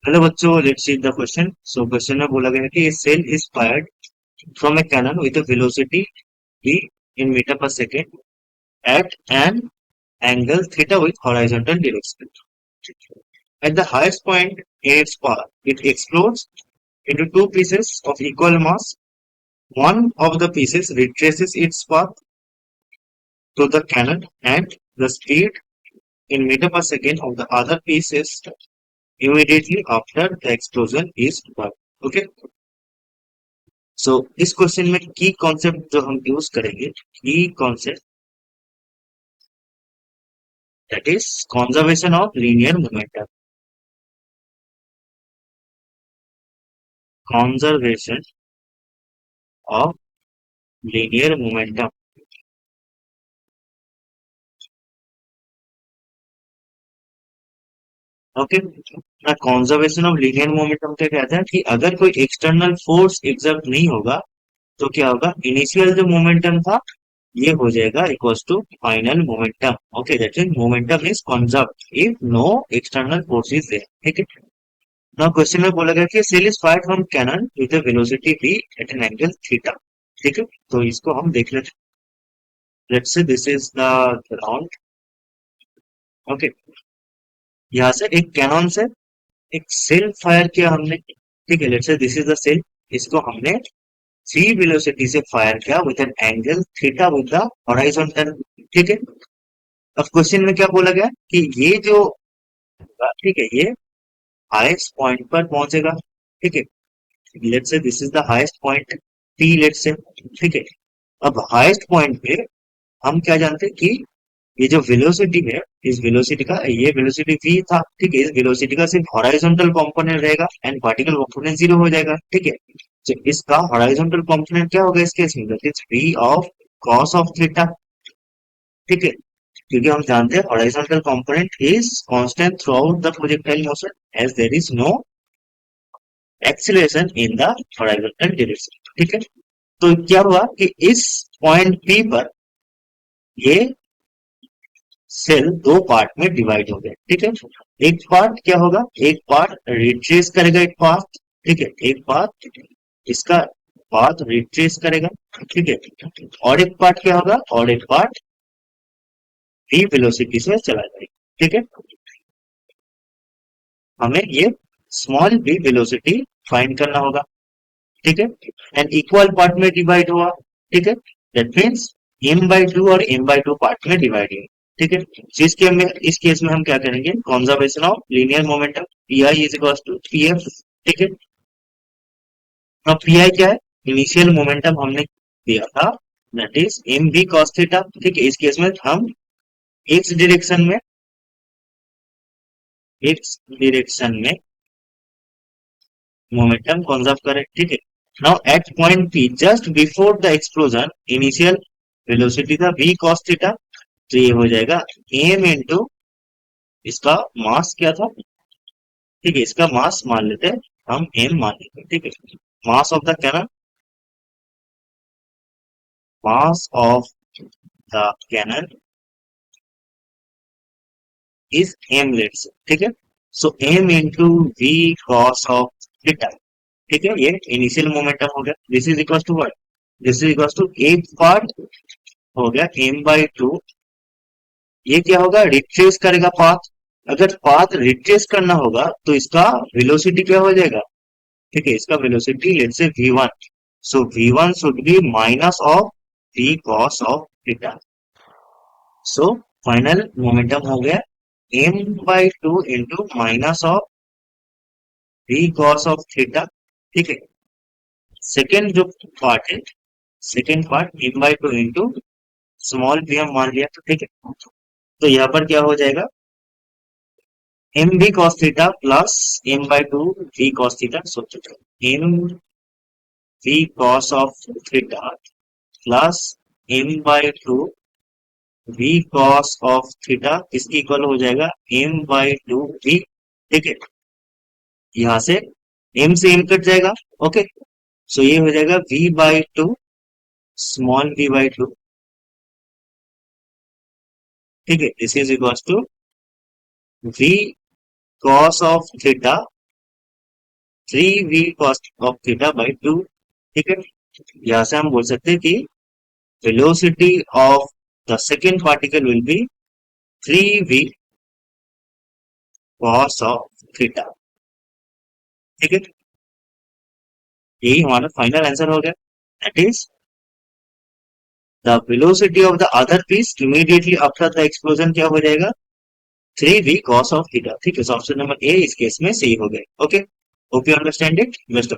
Hello बच्चों, let's see the question. So question में बोला गया है कि shell is fired from a cannon with a velocity v in meter per second at an angle theta with horizontal direction. At the highest point in its path, it explodes into two pieces of equal mass. One of the pieces retraces its path to the cannon, and the speed in meter per second of the other piece is immediately after the explosion is one. Okay. सो इस question में की concept जो हम use करेंगे, की concept that is conservation of linear momentum. Conservation of linear momentum. Okay. Conservation of linear momentum क्या कहता है कि अगर कोई एक्सटर्नल फोर्स एग्जर्ट नहीं होगा तो क्या होगा, इनिशियल जो मोमेंटम था ये हो जाएगा equals to final momentum. Okay, that mean momentum is conserved if no external force is there. ठीक है। नाउ क्वेश्चन में बोला गया कि shell is fired from cannon with a velocity v at an angle theta. ठीक है, तो इसको हम देख लेते हैं। Let's say this is the ground. Okay, यहाँ से एक कैनन से एक सेल फायर किया हमने। ठीक है, let's say this is the shell. इसको हमने सी वेलोसिटी से फायर किया with an angle theta with the horizontal. ठीक है। अब क्वेश्चन में क्या बोला गया कि ये जो, ठीक है, ये हाईएस्ट पॉइंट पर पहुंचेगा। ठीक है, let's say this is the highest point T, let's say. ठीक है। अब हाईएस्ट पॉइंट पे हम क्या जानते हैं कि ये जो वेलोसिटी है, इस वेलोसिटी का, ये वेलोसिटी v था। ठीक है, इस वेलोसिटी का सिर्फ हॉरिजॉन्टल कंपोनेंट रहेगा एंड वर्टिकल कंपोनेंट जीरो हो जाएगा। ठीक है, तो इसका हॉरिजॉन्टल कंपोनेंट क्या होगा इस केस में, that is v of cos of theta. ठीक है, क्योंकि हम जानते हैं horizontal component is constant throughout the projectile motion as there is no acceleration in the horizontal direction. ठीक है, तो क्या हुआ कि इस पॉइंट P पर ये सेल दो पार्ट में डिवाइड हो गए। ठीक है, एक पार्ट क्या होगा, एक पार्ट रिट्रेस करेगा एक पाथ। ठीक है, एक पार्ट इसका पाथ रिट्रेस करेगा। ठीक है, और एक पार्ट क्या होगा, और एक पार्ट v वेलोसिटी से चला जाएगा। ठीक है, हमें ये स्मॉल v वेलोसिटी फाइंड करना होगा। ठीक है, एंड इक्वल पार्ट में डिवाइड हुआ। ठीक है, that means m by two और m बाई टू पार्ट में डिवाइड हुआ। ठीक है, इस केस में हम क्या करेंगे, conservation of linear momentum, P I is equal to P F. ठीक है, अब पी आई क्या है, इनिशियल मोमेंटम हमने दिया था, that is M B cos theta. ठीक है, इस केस में हम एक्स डायरेक्शन में, एक्स डायरेक्शन में मोमेंटम कंजर्व करें। ठीक है, now at point P just before the explosion, initial velocity था v cos थीटा, तो ये हो जाएगा m इंटू इसका मास क्या था। ठीक है, इसका मास मान लेते हैं, हम m मान लेते हैं। ठीक है, mass of the cannon, mass of the cannon is m, let's. ठीक है, so m into v cos of theta. ठीक है, ये इनिशियल मोमेंटम हो गया। This is equal to what, this is equal to एक पार्ट हो गया m बाई टू। ये क्या होगा, रिट्रेस करेगा पाथ। अगर पाथ रिट्रेस करना होगा तो इसका वेलोसिटी क्या हो जाएगा। ठीक है, इसका velocity let's say v1, so v1 should be minus of v cos of theta. So final momentum हो गया m by two into minus of v cos of theta. ठीक है, सेकेंड जो पार्ट है, second part m by two into small v हम मान लिया। तो ठीक है, तो यहाँ पर क्या हो जाएगा, M B cos theta plus m by two v cos थीटा। So m v cos of theta plus m by two v cos of theta, इसकी इक्वल हो जाएगा m बाई टू v। ठीक है, यहाँ से m से m कट जाएगा। ओके, सो ये हो जाएगा v by two small v by two. ठीक है, this is equal to v cos of theta 3v cos of theta by 2। ठीक है, यहां से हम बोल सकते हैं कि velocity of the second particle will be 3v cos of theta। ठीक है, यही हमारा फाइनल आंसर हो गया। That is the velocity of the other piece immediately after the explosion क्या हो जाएगा, 3v cos of theta। ठीक है, ऑप्शन नंबर ए इस केस में सही हो गया। Okay, hope you understand it. Best